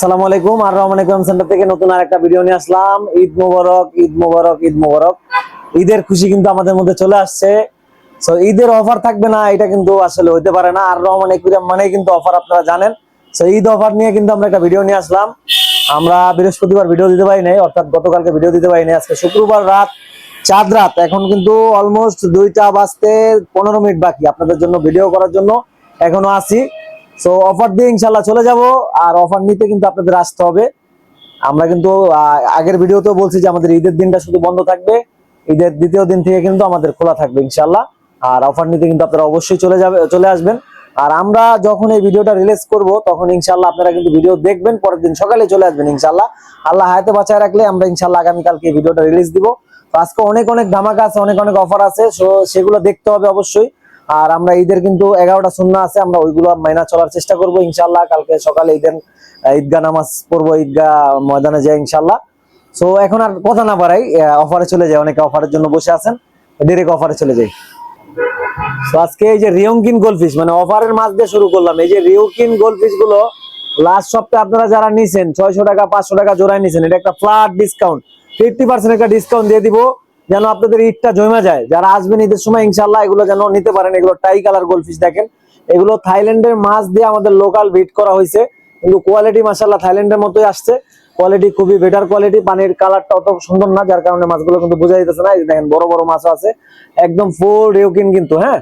আসসালামু আলাইকুম। আর রহমান একরাম সেন্টার থেকে নতুন আরেকটা ভিডিও নিয়ে আসলাম। ঈদ মোবারক, ঈদ মোবারক, ঈদ মোবারক। ঈদের খুশি কিন্তু আমাদের মধ্যে চলে আসছে। সো ঈদের অফার থাকবে না এটা কিন্তু আসলে হইতে পারে না। আর রহমান একরাম মানে কিন্তু অফার, আপনারা জানেন। সো ঈদ অফার নিয়ে কিন্তু আমরা একটা ভিডিও নিয়ে আসলাম। আমরা বৃহস্পতিবার ভিডিও দিতে পারি নাই, অর্থাৎ গতকালকে ভিডিও দিতে পারি নাই। আজকে শুক্রবার রাত, চাঁদ রাত, এখন কিন্তু অলমোস্ট 2টা বাজতে 15 মিনিট বাকি আপনাদের জন্য ভিডিও করার জন্য এখনো আছি। সো অফার দিয়ে ইনশাল্লাহ চলে যাব। আর অফার নিতে কিন্তু আপনাদের আসতে হবে। আমরা কিন্তু আগের ভিডিওতেও বলছি যে আমাদের ঈদের দিনটা শুধু বন্ধ থাকবে, ঈদের দ্বিতীয় দিন থেকে কিন্তু আমাদের খোলা থাকবে ইনশাল্লাহ। আর অফার নিতে কিন্তু আপনারা অবশ্যই চলে আসবেন। আর আমরা যখন এই ভিডিওটা রিলিজ করব তখন ইনশাল্লাহ আপনারা কিন্তু ভিডিও দেখবেন, পরের দিন সকালে চলে আসবেন ইনশাল্লাহ। আল্লাহ হায়াতে বাঁচায় রাখলে আমরা ইনশাল্লাহ আগামীকালকে এই ভিডিওটা রিলিজ দিব। তো আজকে অনেক অনেক ধামাকা আছে, অনেক অনেক অফার আছে, সেগুলো দেখতে হবে অবশ্যই। আর আমরা ঈদের কিন্তু 11টা সুন্নাহ আছে, আমরা ওইগুলো মাইনা চলার চেষ্টা করব ইনশাল্লাহ। কালকে সকালে ঈদগাহ নামাজ পড়বো, ঈদগাহ ময়দানে যাই ইনশাল্লাহ। সো এখন আর কথা না বাড়াই, অফারে চলে যায়। অনেকে অফারের জন্য বসে আছেন, ডিরেক্ট অফারে চলে যাই। তো আজকে এই যে রিয়ংকিন গোল্ডফিশ, মানে অফারের মাছ দিয়ে শুরু করলাম। এই যে রিয়ংকিন গোল্ডফিশ গুলো লাস্ট সপ্তাহে আপনারা যারা নিছেন 600 টাকা 500 টাকা জোড়ায় নিছেন, এটা একটা ফ্ল্যাট ডিসকাউন্ট, 50% একটা ডিসকাউন্ট দিয়ে দিব, যেন আপনাদের ঈদটা জমা যায়। যারা আসবেন ঈদের সময় ইনশাল্লাহ এগুলো যেন নিতে পারেন। এগুলো টাই কালার গোল্ডফিশ দেখেন, এগুলো থাইল্যান্ডের মাছ দিয়ে আমাদের লোকাল ব্রিড করা হয়েছে, কিন্তু কোয়ালিটি মাশাআল্লাহ থাইল্যান্ডের মতোই আসছে। কোয়ালিটি খুবই বেটার কোয়ালিটি, পানির কালারটা অত সুন্দর না, যার কারণে মাছগুলো কিন্তু বোঝা যাইতেছে না। এই দেখেন বড় বড় মাছও আছে, একদম ফুল রিয়ংকিন কিন্তু। হ্যাঁ,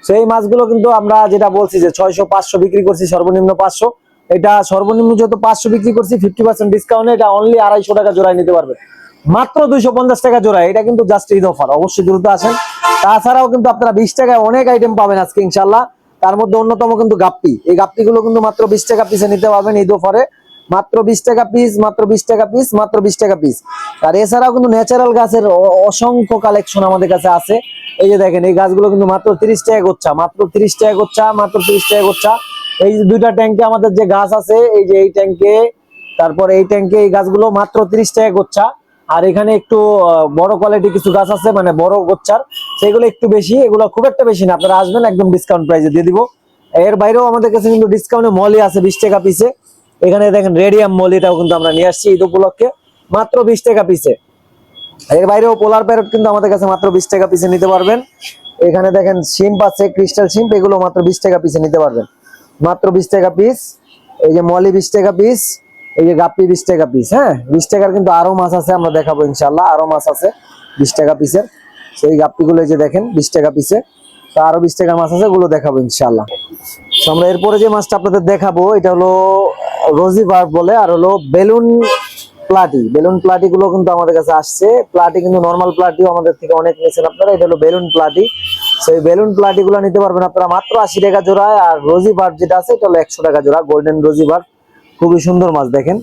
সেই মাছগুলো কিন্তু আমরা যেটা বলছি যে 600-500 বিক্রি করছি, সর্বনিম্ন 500। এটা সর্বনিম্ন যত 500 বিক্রি করছি 50% ডিসকাউন্টে এটা অনলি 250 টাকা জোড়ায় নিতে পারবে, মাত্র 250 টাকা জোড়ায়। এটা কিন্তু জাস্ট ঈদ অফার, অবশ্যই দ্রুত আসেন। তাছাড়াও কিন্তু আপনারা 20 টাকায় অনেক আইটেম পাবেন আজকে ইনশাল্লাহ। তার মধ্যে অন্যতম কিন্তু গাপ্পি, এই গাপ্পিগুলো কিন্তু মাত্র 20 টাকা পিসে নিতে পারবেন ঈদ অফারে, মাত্র 20 টাকা পিস, মাত্র 20 টাকা পিস, মাত্র 20 টাকা পিস। আর এছাড়াও কিন্তু ন্যাচারাল গাছের অসংখ্য কালেকশন আমাদের কাছে আছে। এই যে দেখেন এই গাছগুলো কিন্তু মাত্র 30 টাকা গোচ্ছা, মাত্র 30 টাকা গোচ্ছা, মাত্র 30 টাকা গোচ্ছা। এই যে 2টা ট্যাঙ্কে আমাদের যে গাছ আছে, এই যে এই ট্যাঙ্কে, তারপর এই ট্যাঙ্কে এই গাছগুলো মাত্র 30 টাকা গোচ্ছা। আর এখানে একটু বড় কোয়ালিটি কিছু গাছ আছে, মানে বড় গোচ্ছার, সেগুলো একটু বেশি, এগুলো খুব একটা বেশি না। আপনারা আসবেন একদম ডিসকাউন্ট প্রাইসে দিয়ে দিব। এর বাইরেও আমাদের কাছে কিন্তু ডিসকাউন্টে মলি আছে 20 টাকা পিসে। এখানে দেখেন রেডিয়াম মলিটাও কিন্তু আমরা নিয়ে আসছি ঈদ উপলক্ষে, মাত্র 20 টাকা পিসে। এর বাইরেও পোলার প্যারট কিন্তু আমাদের কাছে মাত্র 20 টাকা পিসে নিতে পারবেন। এখানে দেখেন শিম্প আছে, ক্রিস্টাল শিম্প, এগুলো মাত্র 20 টাকা পিসে নিতে পারবেন, মাত্র 20 টাকা পিস। এই যে মলি 20 টাকা পিস, এই যে গাপ্পি 20 টাকা পিস। হ্যাঁ, 20 টাকার কিন্তু আরো মাছ আছে, আমরা দেখাবো ইনশাল্লাহ। আরো মাছ আছে 20 টাকা পিসের, সেই গাপ্পিগুলো এই যে দেখেন 20 টাকা পিসে। তো আরো 20 টাকার মাছ আছে, ওগুলো দেখাবো ইনশাল্লাহ। তো আমরা এরপরে যে মাছটা আপনাদের দেখাবো এটা হলো রোজি বার্ব বলে, আর হলো বেলুন প্লাটি। বেলুন প্লাটি গুলো কিন্তু আমাদের কাছে আসছে। প্লাটি কিন্তু নর্মাল প্লাটিও আমাদের থেকে অনেক নিয়েছেন আপনারা, এটা হলো বেলুন প্লাটি। সেই বেলুন প্লাটি গুলো নিতে পারবেন আপনারা মাত্র 80 টাকা জোড়ায়। আর রোজি বার্ব যেটা আছে এটা হলো 100 টাকা জোড়া, গোল্ডেন রোজি বার্ব, খুবই সুন্দর মাছ দেখেন,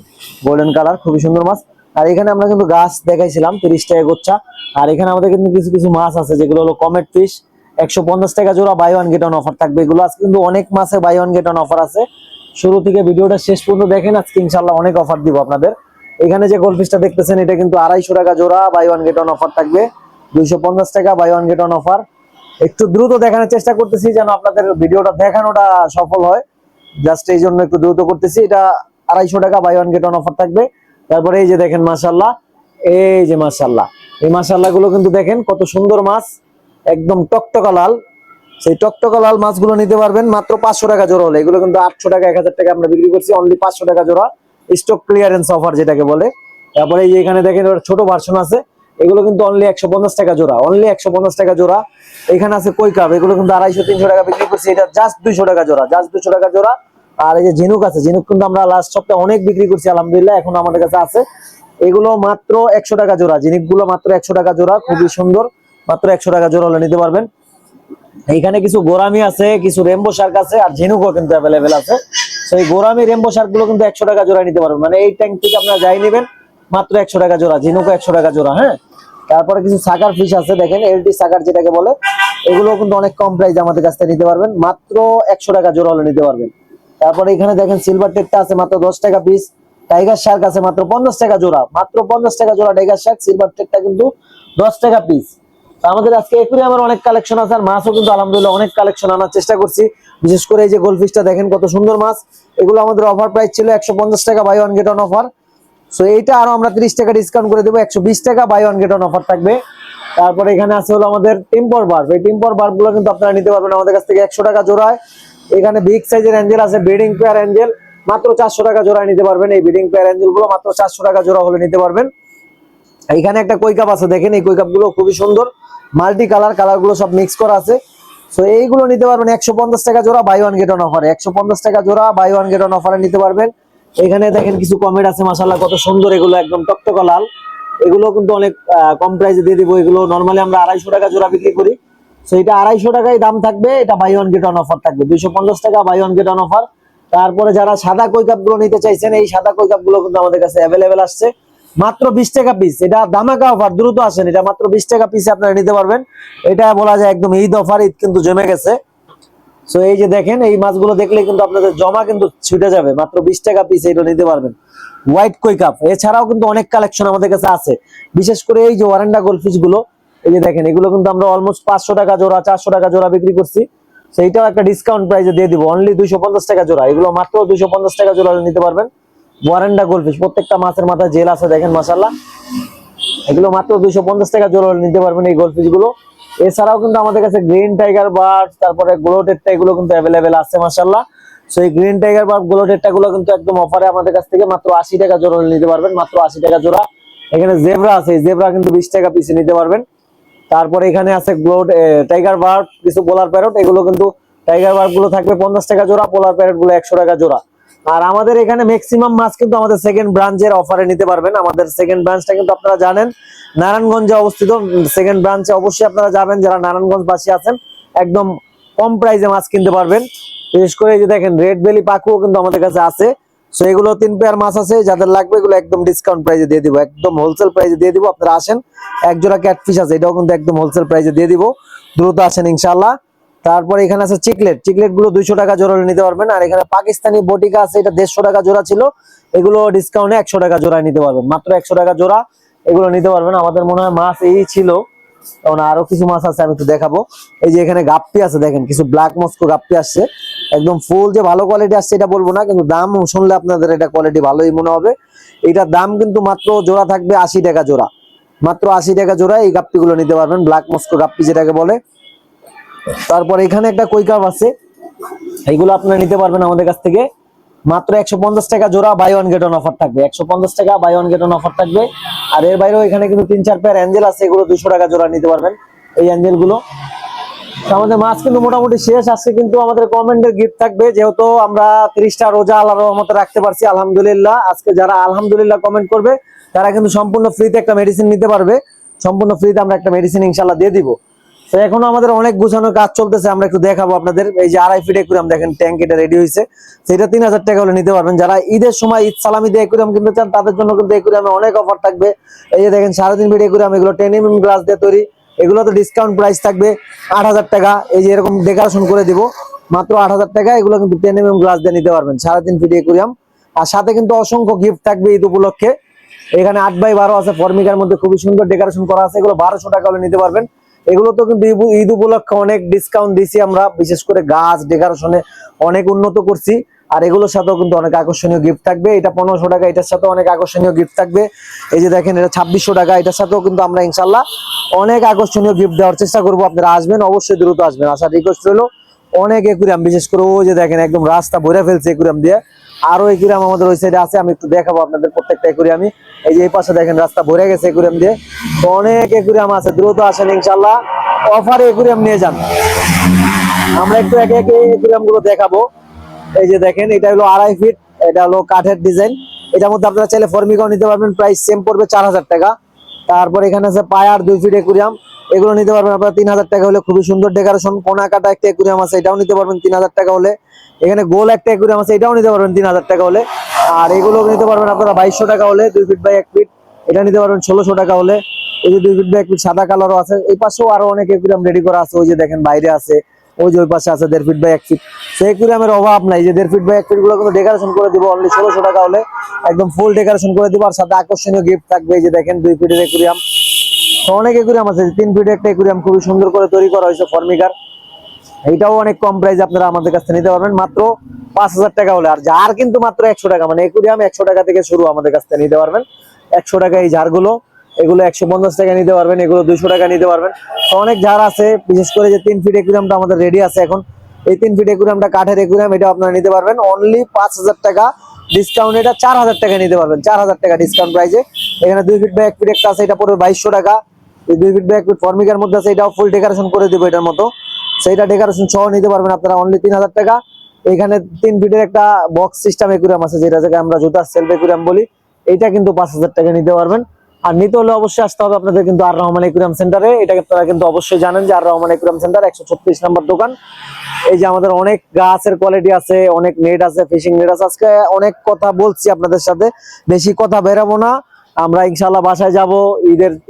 গোল্ডেন কালার, খুবই সুন্দর মাছ। আর এখানে আমরা কিন্তু গাছ দেখাইছিলাম 30 টাকা গোচ্ছা। আর এখানে আমাদের কিন্তু কিছু কিছু মাছ আছে যেগুলো হলো কমেট ফিশ, 150 টাকা জোড়া, buy one get one offer থাকবে। এগুলো আজকে কিন্তু অনেক মাছে buy one get one offer আছে। শুরু থেকে ভিডিওটা শেষ পর্যন্ত দেখেন, আজকে ইনশাল্লাহ অনেক অফার দিব আপনাদের। এখানে যে গোল্ডফিশটা দেখতেছেন এটা কিন্তু 250 টাকা জোড়া, buy one get one offer থাকবে, 250 টাকা buy one get one offer. একটু দ্রুত দেখানোর চেষ্টা করতেছি যেন আপনাদের ভিডিওটা দেখানোটা সফল হয়, জাস্ট এই জন্য একটু দ্রুত করতেছি। এটা 250 টাকা buy one get one offer থাকবে। তারপরে এই যে দেখেন মাশাআল্লাহ, এই যে মাশাআল্লাহ, এই মাশাআল্লাহ গুলো কিন্তু দেখেন কত সুন্দর মাছ, একদম টকটকা লাল। সেই টকটকা লাল মাছগুলো নিতে পারবেন মাত্র 500 টাকা জোড়া হলে। এগুলো কিন্তু 800 টাকা 1000 টাকা আমরা বিক্রি করছি, অনলি 500 টাকা জোড়া, স্টক ক্লিয়ারেন্স অফার যেটাকে বলে। তারপরে এই যে এখানে দেখেন ছোট ভার্সন আছে, এগুলো কিন্তু অনলি 150 টাকা জোড়া, অনলি 150 টাকা জোড়া। এখানে আছে কই কাপ, এগুলো কিন্তু 250-300 টাকা বিক্রি করছি, এটা জাস্ট 200 টাকা জোড়া, জাস্ট 200 টাকা জোড়া। আর এই যে ঝিনুক আছে, ঝিনুক কিন্তু আমরা লাস্ট সপ্তাহে অনেক বিক্রি করছি আলহামদুলিল্লাহ, এখন আমাদের কাছে আছে। এগুলো মাত্র 100 টাকা জোড়া, ঝিনুক গুলো মাত্র 100 টাকা জোড়া, খুবই সুন্দর, মাত্র 100 টাকা জোড়া হলে নিতে পারবেন। এইখানে কিছু গোরামি আছে, কিছু রেমবো শার্ক আছে, আর ঝিনুকও কিন্তু অ্যাভেলেবেল আছে। তো এই গোরামি রেমবো শার্ক গুলো কিন্তু 100 টাকা জোড়া নিতে পারবেন, মানে এই ট্যাঙ্ক থেকে আপনারা যাই নেবেন মাত্র 100 টাকা জোড়া, ঝিনুকও 100 টাকা জোড়া। হ্যাঁ, তারপরে কিছু সাকার ফিশ আছে দেখেন, এলটি সাকার যেটাকে বলে, এগুলো কিন্তু অনেক কম প্রাইস আমাদের কাছ থেকে নিতে পারবেন, মাত্র 100 টাকা জোড়া হলে নিতে পারবেন। তারপরে এখানে দেখেন সিলভার টেটটা আছে মাত্র 10 টাকা পিস, টাইগার শার্ক আছে মাত্র 50 টাকা জোড়া, মাত্র 50 টাকা জোড়া টাইগার শার্ক, সিলভার টেটটা কিন্তু 10 টাকা পিস। আমাদের আজকে একুরিয়ামের অনেক কালেকশন আছে, আর মাছও কিন্তু আলহামদুলিল্লাহ অনেক কালেকশন আনার চেষ্টা করছি। বিশেষ করে এই যে গোলফিশটা দেখেন কত সুন্দর মাছ, এগুলো আমাদের অফার প্রাইস ছিল 150 টাকা, buy one get one offer. So এইটা আরো আমরা 30 টাকা ডিসকাউন্ট করে দেবো, 120 টাকা buy one get one offer থাকবে। তারপরে এখানে আছে হলো আমাদের টেম্পর বার্ব, এই টেম্পর বার্ব গুলো কিন্তু আপনারা নিতে পারবেন আমাদের কাছ থেকে 100 টাকা জোড়ায়। এখানে বিগ সাইজের অ্যাঞ্জেল আছে, ব্রিডিং পেয়ার অ্যাঞ্জেল, মাত্র 400 টাকা জোড়ায় নিতে পারবেন। এই ব্রিডিং পেয়ার অ্যাঞ্জেল গুলো মাত্র 400 টাকা জোড়া হলে নিতে পারবেন। এখানে একটা কই কাপ আছে দেখেন, এই কই কাপ গুলো খুবই সুন্দর, মাল্টি কালার, কালার গুলো সব মিক্স করা আছে। সো এইগুলো নিতে পারবেন 150 টাকা জোড়া বাই ওয়ান গেট ওয়ান অফারে, 150 টাকা জোড়া বাই ওয়ান গেট ওয়ান অফারে নিতে পারবেন। এখানে দেখেন কিছু কমেট আছে মাশাআল্লাহ কত সুন্দর, এগুলো একদম টকটকা লাল, এগুলো কিন্তু অনেক কম প্রাইসে দিয়ে দিব। এগুলো নরমালি আমরা 250 টাকা জোড়া বিক্রি করি। সো এটা 250 টাকায় দাম থাকবে, এটা buy one get one offer থাকবে 250 টাকা buy one get one offer. তারপরে যারা সাদা কই কাপ গুলো নিতে চাইছেন, এই সাদা কই কাপ গুলো কিন্তু আমাদের কাছে অ্যাভেলেবেল আসছে মাত্র 20 টাকা পিস। এটা ধামাকা অফার, দ্রুত আসেন, এটা মাত্র 20 টাকা পিসে আপনারা নিতে পারবেন। এটা বলা যায় একদম ঈদ অফার, ঈদ কিন্তু জমে গেছে। সো এই যে দেখেন এই মাছগুলো দেখলে কিন্তু আপনাদের জমা কিন্তু ছুটে যাবে, মাত্র 20 টাকা পিস এটা নিতে পারবেন হোয়াইট কই কাপ। এছাড়াও কিন্তু অনেক কালেকশন আমাদের কাছে আছে, বিশেষ করে এই যে ওয়ারেন্ডা গোলফিশ গুলো, এই যে দেখেন এগুলো কিন্তু আমরা অলমোস্ট 500 টাকা জোড়া 400 টাকা জোড়া বিক্রি করছি। সেইটাও একটা ডিসকাউন্ট প্রাইসে দিয়ে দিব, অনলি 250 টাকা জোড়া, এগুলো মাত্র 250 টাকা জোড়া নিতে পারবেন। ওয়ারেন্ডা গোলফিশ, প্রত্যেকটা মাছের মাথায় জেল আছে দেখেন মাশাআল্লাহ, এগুলো মাত্র 250 টাকা জোড়া নিতে পারবেন এই গোলফিশ গুলো। এছাড়াও কিন্তু আমাদের কাছে গ্রিন টাইগার বার্ড, তারপরে গ্লোটেডটা, এগুলো কিন্তু অ্যাভেলেবেল আছে মাশাআল্লাহ। সো এই গ্রিন টাইগার বার্ড গ্লোটেডটা গুলো কিন্তু একদম অফারে আমাদের কাছ থেকে মাত্র 80 টাকা জোড়া নিতে পারবেন, মাত্র 80 টাকা জোড়া। এখানে জেব্রা আছে, জেব্রা কিন্তু 20 টাকা পিসে নিতে পারবেন। তারপরে এখানে আছে টাইগার বার্ড, কিছু পোলার প্যারট, এগুলো কিন্তু টাইগার বার্ড গুলো থাকবে 50 টাকা জোড়া, পোলার প্যারট গুলো 100 টাকা জোড়া। আর আমাদের এখানে ম্যাক্সিমাম মাছ কিন্তু আমাদের সেকেন্ড ব্রাঞ্চের অফারে নিতে পারবেন। আমাদের সেকেন্ড ব্রাঞ্চটা কিন্তু আপনারা জানেন নারায়ণগঞ্জে অবস্থিত, সেকেন্ড ব্রাঞ্চে অবশ্যই আপনারা যাবেন যারা নারায়ণগঞ্জবাসী আছেন, একদম কম প্রাইসে মাছ কিনতে পারবেন। বিশেষ করে এই যে দেখেন রেড বেলি পাকুও কিন্তু আমাদের কাছে আছে। সো এগুলো 3 পেয়ার মাছ আছে, যাদের লাগবে এগুলো একদম ডিসকাউন্ট প্রাইসে দিয়ে দিব, একদম হোলসেল প্রাইসে দিয়ে দিব। আপনারা আসেন, এক জোড়া ক্যাটফিশ আছে, এটাও কিন্তু একদম হোলসেল প্রাইসে দিয়ে দিব, দ্রুত আসেন ইনশাআল্লাহ। তারপরে এখানে আছে চিকলেট, চিকলেট গুলো 200 টাকা জোড়া নিতে পারবেন। আর এখানে পাকিস্তানি বটিকা আছে, এটা 150 টাকা জোড়া ছিল, এগুলো ডিসকাউন্টে 100 টাকা জোড়ায় নিতে পারবেন, মাত্র 100 টাকা জোড়া এগুলো নিতে পারবেন। আমাদের মনে হয় মাছ এই ছিল, কারণ আরো কিছু মাছ আছে আমি একটু দেখাবো। এই যে এখানে গাপ্পি আছে দেখেন, কিছু ব্ল্যাক মস্কো গাপ্পি আসছে, একদম ফুল যে ভালো কোয়ালিটি আসছে এটা বলবো না, কিন্তু দাম শুনলে আপনাদের এটা কোয়ালিটি ভালোই মনে হবে। এটার দাম কিন্তু মাত্র জোড়া থাকবে 80 টাকা জোড়া, মাত্র 80 টাকা জোড়া এই গাপ্পি গুলো নিতে পারবেন, ব্ল্যাক মস্কো গাপ্পি যেটাকে বলে। তারপর এখানে একটা কই কাপ আছে, এইগুলো আপনারা নিতে পারবেন আমাদের কাছ থেকে মাত্র 150 টাকা জোড়া, buy one get one offer থাকবে, 150 টাকা buy one get one offer থাকবে। আর এর বাইরেও এখানে কিন্তু 3-4 পেয়ার অ্যাঞ্জেল আছে, এগুলো 200 টাকা জোড়া নিতে পারবেন এই অ্যাঞ্জেল গুলো। আমাদের মাছ কিন্তু মোটামুটি শেষ, আজকে কিন্তু আমাদের কমেন্টের গিফট থাকবে, যেহেতু আমরা 30টা রোজা আল্লাহর রহমতে রাখতে পারছি আলহামদুলিল্লাহ। আজকে যারা আলহামদুলিল্লাহ কমেন্ট করবে তারা কিন্তু সম্পূর্ণ ফ্রিতে একটা মেডিসিন নিতে পারবে, সম্পূর্ণ ফ্রিতে আমরা একটা মেডিসিন ইনশাআল্লাহ দিয়ে দিব। তো এখনো আমাদের অনেক গুছানোর কাজ চলতেছে, আমরা একটু দেখাবো আপনাদের। এই যে 2.5 ফিট অ্যাকুরিয়াম দেখেন, ট্যাঙ্ক এটা রেডি হয়েছে, সেটা 3000 টাকা হলে নিতে পারবেন। যারা ঈদের সময় ঈদ সালামি দিয়ে অ্যাকুরিয়াম কিনতে চান তাদের জন্য কিন্তু অ্যাকুরিয়ামে অনেক অফার থাকবে। এই যে দেখেন 3.5 ফিট অ্যাকুরিয়াম, এগুলো 10 mm গ্লাস দিয়ে তৈরি, এগুলো তো ডিসকাউন্ট প্রাইস থাকবে 8000 টাকা। এই যে এরকম ডেকোরেশন করে দিব মাত্র 8000 টাকা, এগুলো কিন্তু 10 mm গ্লাস দিয়ে নিতে পারবেন, 3.5 ফিট অ্যাকুরিয়াম। আর সাথে কিন্তু অসংখ্য গিফট থাকবে ঈদ উপলক্ষে। এখানে 8x12 আছে, ফর্মিকার মধ্যে খুবই সুন্দর ডেকোরেশন করা আছে, এগুলো 1200 টাকা হলে নিতে পারবেন। এগুলো তো কিন্তু ঈদ উপলক্ষে অনেক ডিসকাউন্ট দিছি আমরা, বিশেষ করে গাছ ডেকোরেশনে অনেক উন্নত করছি। আর এগুলোর সাথেও কিন্তু অনেক আকর্ষণীয় গিফট থাকবে, এটা 1500 টাকা, এটার সাথেও অনেক আকর্ষণীয় গিফট থাকবে। এই যে দেখেন এটা 2600 টাকা, এটার সাথেও কিন্তু আমরা ইনশাল্লাহ অনেক আকর্ষণীয় গিফট দেওয়ার চেষ্টা করবো। আপনারা আসবেন, অবশ্যই দ্রুত আসবেন, আসার রিকোয়েস্ট রইলো। অনেক একুরিয়াম, বিশেষ করে ওই যে দেখেন একদম রাস্তা ভরে ফেলছে একুরিয়াম দিয়ে, আরো একুরিয়াম আমাদের ওই সাইডে আছে, আমি একটু দেখাবো আপনাদের প্রত্যেকটা একুরিয়ামই। এই যে এই পাশে দেখেন রাস্তা ভরে গেছে একুরিয়াম দিয়ে, তো অনেক একুরিয়াম আছে, দ্রুত আসেন ইনশাল্লাহ, অফারে একুরিয়াম নিয়ে যান। আমরা একটু একে একে একুরিয়াম গুলো দেখাবো। এই যে দেখেন এটা হলো 2.5 ফিট, এটা হলো কাঠের ডিজাইন, এটার মধ্যে আপনারা চাইলে ফর্মিকাও নিতে পারবেন, প্রাইস সেম পড়বে 4000 টাকা। তারপর এখানে আছে পায়ার 2 ফিট একুরিয়াম, এগুলো নিতে পারবেন আপনারা 3000 টাকা হলে, খুবই সুন্দর ডেকোরেশন। কোনা কাটা একটা একুরিয়াম আছে, এটাও নিতে পারবেন 3000 টাকা হলে। এখানে গোল একটা একুরিয়াম আছে, এটাও নিতে পারবেন 3000 টাকা হলে। আর এগুলো নিতে পারবেন আপনারা 2200 টাকা হলে, 2 ফিট বাই 1 ফিট, এটা নিতে পারবেন 1600 টাকা হলে। এই যে 2 ফিট বাই 1 ফিট সাদা কালারও আছে, এই পাশেও আরো অনেক একুরিয়াম রেডি করা আছে, ওই যে দেখেন বাইরে আছে, ওই যে ওই পাশে আছে 1.5 ফিট বাই 1 ফিট। সেই একুরিয়ামের অভাব নাই, যে 1.5 ফিট বাই 1 ফিট গুলো কিন্তু ডেকোরেশন করে দিব অনলি 1600 টাকা হলে, একদম ফুল ডেকোরেশন করে দিব। আর সাথে আকর্ষণীয় গিফট থাকবে, এই যে দেখেন 2 ফিটের একুরিয়াম। তো অনেক একুরিয়াম আছে, 3 ফিট একটা একুরিয়াম খুবই সুন্দর করে তৈরি করা হয়েছে ফর্মিকার, এইটাও অনেক কম প্রাইস, আপনারা আমাদের কাছ থেকে নিতে পারবেন মাত্র 5,000 টাকা হলে। আর জার কিন্তু মাত্র 100 টাকা, মানে একুরিয়াম 100 টাকা থেকে শুরু আমাদের কাছ থেকে নিতে পারবেন। 100 টাকা এই জারগুলো, এগুলো 150 টাকা নিতে পারবেন, এগুলো 200 টাকা নিতে পারবেন। তো অনেক জার আছে, বিশেষ করে যে 3 ফিট একুরিয়ামটা আমাদের রেডি আছে এখন। এই 3 ফিট একুরিয়ামটা কাঠের একুরিয়াম, এটা আপনারা নিতে পারবেন অনলি 5,000 টাকা ডিসকাউন্ট। এটা 4,000 টাকা নিতে পারবেন, 4,000 টাকা ডিসকাউন্ট প্রাইসে। এখানে 2 ফিট বাই 1 ফিট একটা আছে, এটা পড়বে 2200 টাকা। এই 2 ফিট বাই 1 ফিট ফর্মিকার মধ্যে আছে, এটাও ফুল ডেকোরেশন করে দেবো এটার মতো। সেইটা ডেকোরেশন সহ নিতে পারবেন আপনারা অনলি 3,000 টাকা। এখানে 3 ফিটের একটা বক্স সিস্টেম একুরিয়াম আছে, যেটাকে আমরা জুতার সেলফ একুরিয়াম বলি, এইটা কিন্তু 5,000 টাকা নিতে পারবেন। আর নিতে হলে অবশ্যই আসতে হবে আপনাদের কিন্তু আর রহমান একুরিয়াম সেন্টারে। এটাকে আপনারা কিন্তু অবশ্যই জানেন যে আর রহমান একুরিয়াম সেন্টার 136 নম্বর দোকান। এই যে আমাদের অনেক গাছের কোয়ালিটি আছে, অনেক নেট আছে, ফিশিং নেট আছে। আজকে অনেক কথা বলছি আপনাদের সাথে, বেশি কথা বেরাবো না। আমরা ইনশাল্লাহ বাসায় যাব,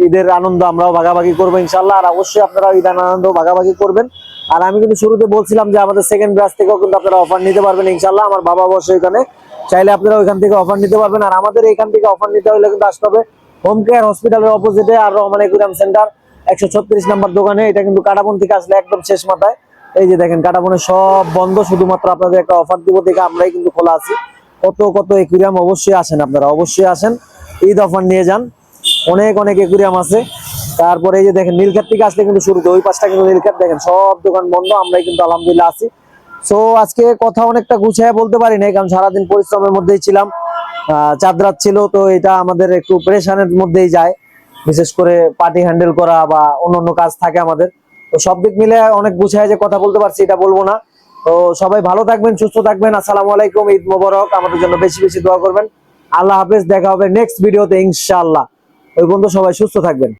ঈদের আনন্দ আমরাও ভাগাভাগি করবো ইনশাল্লাহ। আর অবশ্যই আপনারা ঈদের আনন্দ ভাগাভাগি করবেন। আর আমি কিন্তু শুরুতে বলছিলাম যে আমাদের সেকেন্ড ব্রাঞ্চ থেকেও কিন্তু আপনারা অফার নিতে পারবেন ইনশাল্লাহ। আমার বাবা বসে এখানে, চাইলে আপনারা ওইখান থেকে অফার নিতে পারবেন। আর আমাদের এখান থেকে অফার নিতে হলে কিন্তু আসতে হবে হোম কেয়ার হসপিটালের অপোজিটে আর রহমান একুরিয়াম সেন্টার 136 নম্বর দোকানে। এটা কিন্তু কাটাবন থেকে আসলে একদম শেষ মাথায়। এই যে দেখেন কাটাবনে সব বন্ধ, শুধুমাত্র আপনাদের একটা অফার দিব দেখে আমরাই কিন্তু খোলা আছি। কত কত একুরিয়াম, অবশ্যই আসেন আপনারা, অবশ্যই আসেন, ঈদ অফার নিয়ে যান। অনেক অনেক একুরিয়াম আছে। তারপরে এই যে দেখেন নীলক্ষেত থেকে আসলে কিন্তু শুরুতে ওই পাশটা কিন্তু নীলক্ষেত, দেখেন সব দোকান বন্ধ, আমরাই কিন্তু আলহামদুলিল্লাহ আছি। সো আজকে কথা অনেকটা গুছিয়ে বলতে পারি নাই, কারণ সারাদিন পরিশ্রমের মধ্যেই ছিলাম, চাঁদ রাত ছিল। তো এটা আমাদের একটু প্রেশারের মধ্যেই যায়, বিশেষ করে পার্টি হ্যান্ডেল করা বা অন্য কাজ থাকে আমাদের। তো সব দিক মিলে অনেক গুছিয়ে যে কথা বলতে পারছি এটা বলবো না। তো সবাই ভালো থাকবেন, সুস্থ থাকবেন। আসসালামু আলাইকুম, ঈদ মোবারক। আমাদের জন্য বেশি বেশি দোয়া করবেন। আল্লাহ হাফেজ, দেখা হবে নেক্সট ভিডিওতে ইনশাআল্লাহ। ওই পর্যন্ত সবাই সুস্থ থাকবেন।